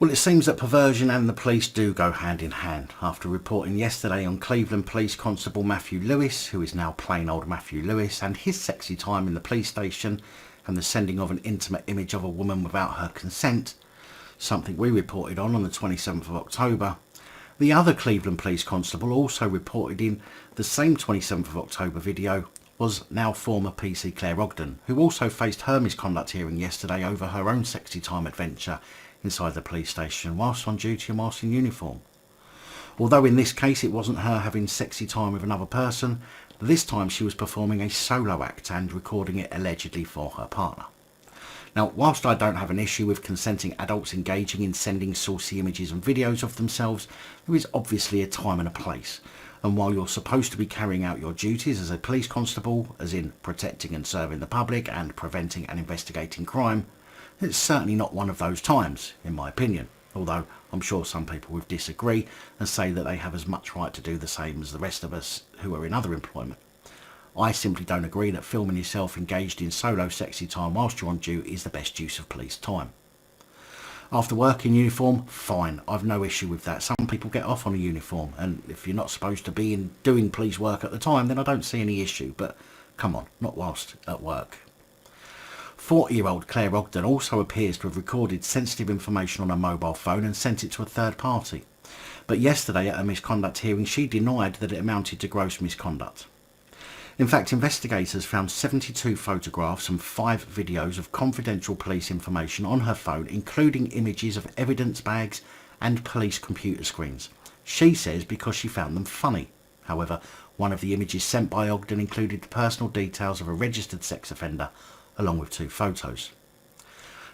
Well, it seems that perversion and the police do go hand in hand. After reporting yesterday on Cleveland Police Constable Matthew Lewis, who is now plain old Matthew Lewis, and his sexy time in the police station and the sending of an intimate image of a woman without her consent, something we reported on the 27th of October, the other Cleveland Police Constable also reported in the same 27th of October video was now former PC Clare Ogden, who also faced her misconduct hearing yesterday over her own sexy time adventure inside the police station whilst on duty and whilst in uniform. Although in this case it wasn't her having sexy time with another person, this time she was performing a solo act and recording it allegedly for her partner. Now, whilst I don't have an issue with consenting adults engaging in sending saucy images and videos of themselves, there is obviously a time and a place. And while you're supposed to be carrying out your duties as a police constable, as in protecting and serving the public and preventing and investigating crime, it's certainly not one of those times, in my opinion, although I'm sure some people would disagree and say that they have as much right to do the same as the rest of us who are in other employment. I simply don't agree that filming yourself engaged in solo sexy time whilst you're on duty is the best use of police time. After work in uniform, fine, I've no issue with that. Some people get off on a uniform, and if you're not supposed to be doing police work at the time, then I don't see any issue, but come on, not whilst at work. 40-year-old Clare Ogden also appears to have recorded sensitive information on her mobile phone and sent it to a third party. But yesterday at a misconduct hearing, she denied that it amounted to gross misconduct. In fact, investigators found 72 photographs and 5 videos of confidential police information on her phone, including images of evidence bags and police computer screens. She says because she found them funny. However, one of the images sent by Ogden included the personal details of a registered sex offender, along with 2 photos.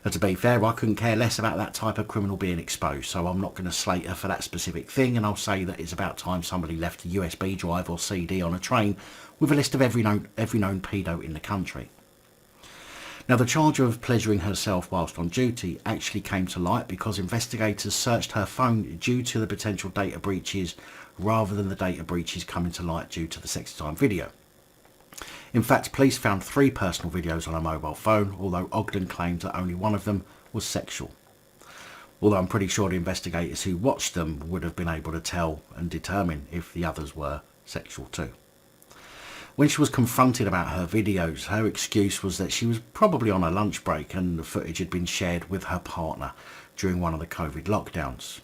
Now, to be fair, I couldn't care less about that type of criminal being exposed, so I'm not going to slate her for that specific thing, and I'll say that it's about time somebody left a USB drive or CD on a train with a list of every known pedo in the country. Now, the charge of pleasuring herself whilst on duty actually came to light because investigators searched her phone due to the potential data breaches rather than the data breaches coming to light due to the sexy time video. In fact, police found 3 personal videos on her mobile phone, although Ogden claimed that only one of them was sexual. Although I'm pretty sure the investigators who watched them would have been able to tell and determine if the others were sexual too. When she was confronted about her videos, her excuse was that she was probably on a lunch break and the footage had been shared with her partner during one of the COVID lockdowns.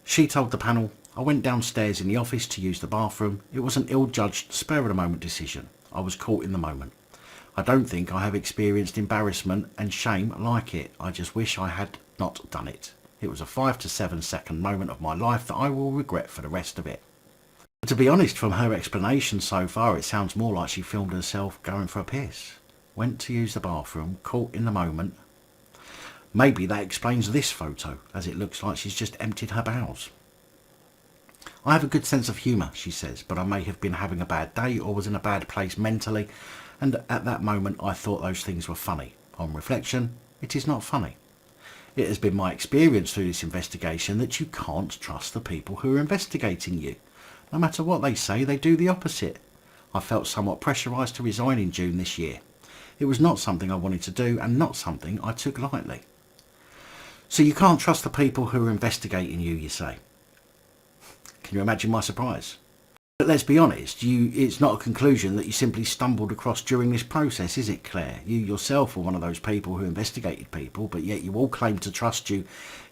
She told the panel, "I went downstairs in the office to use the bathroom. It was an ill-judged, spur-of-the-moment decision. I was caught in the moment. I don't think I have experienced embarrassment and shame like it. I just wish I had not done it. It was a 5 to 7 second moment of my life that I will regret for the rest of it." To be honest, from her explanation so far, it sounds more like she filmed herself going for a piss. Went to use the bathroom, caught in the moment. Maybe that explains this photo, as it looks like she's just emptied her bowels. "I have a good sense of humour," she says, "but I may have been having a bad day or was in a bad place mentally, and at that moment I thought those things were funny. On reflection, it is not funny. It has been my experience through this investigation that you can't trust the people who are investigating you. No matter what they say, they do the opposite. I felt somewhat pressurised to resign in June this year. It was not something I wanted to do and not something I took lightly." So you can't trust the people who are investigating you, you say? Can you imagine my surprise? But let's be honest, it's not a conclusion that you simply stumbled across during this process, is it, Claire? You yourself were one of those people who investigated people, but yet you all claim to trust you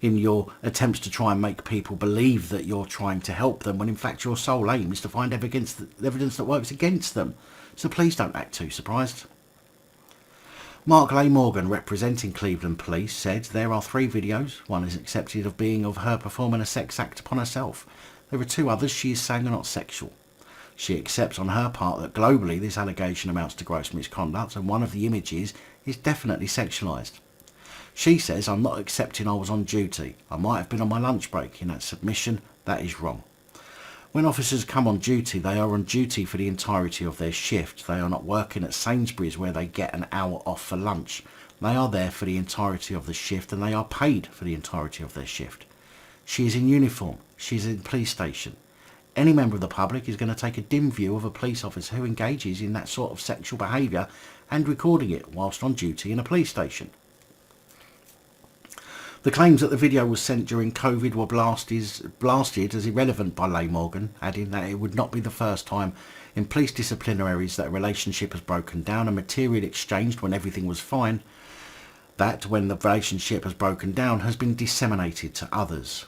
in your attempts to try and make people believe that you're trying to help them, when in fact your sole aim is to find evidence that works against them. So please don't act too surprised. Mark Leigh Morgan, representing Cleveland Police, said there are 3 videos. One is accepted of being of her performing a sex act upon herself. There are 2 others she is saying are not sexual. She accepts on her part that globally this allegation amounts to gross misconduct, and one of the images is definitely sexualised. She says, "I'm not accepting I was on duty. I might have been on my lunch break. In that submission, that is wrong. When officers come on duty, they are on duty for the entirety of their shift. They are not working at Sainsbury's where they get an hour off for lunch. They are there for the entirety of the shift, and they are paid for the entirety of their shift. She is in uniform. She is in the police station. Any member of the public is going to take a dim view of a police officer who engages in that sort of sexual behaviour and recording it whilst on duty in a police station." The claims that the video was sent during COVID were blasted as irrelevant by Leigh Morgan, adding that it would not be the first time in police disciplinaries that a relationship has broken down and material exchanged when everything was fine, that when the relationship has broken down has been disseminated to others.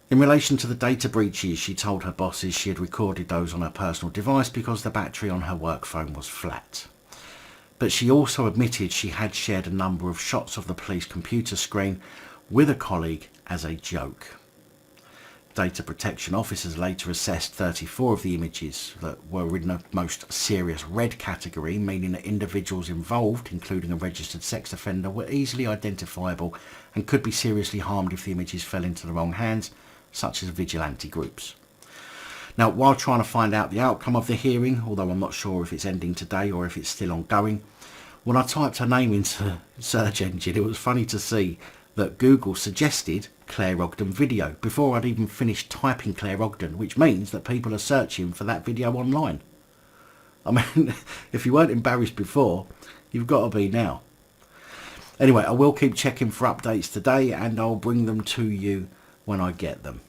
In relation to the data breaches, she told her bosses she had recorded those on her personal device because the battery on her work phone was flat. But she also admitted she had shared a number of shots of the police computer screen with a colleague as a joke. Data protection officers later assessed 34 of the images that were in the most serious red category, meaning that individuals involved, including a registered sex offender, were easily identifiable and could be seriously harmed if the images fell into the wrong hands, such as vigilante groups. Now, while trying to find out the outcome of the hearing, although I'm not sure if it's ending today or if it's still ongoing, when I typed her name into the search engine, it was funny to see that Google suggested Clare Ogden video before I'd even finished typing Clare Ogden, which means that people are searching for that video online. I mean, if you weren't embarrassed before, you've got to be now. Anyway, I will keep checking for updates today and I'll bring them to you when I get them.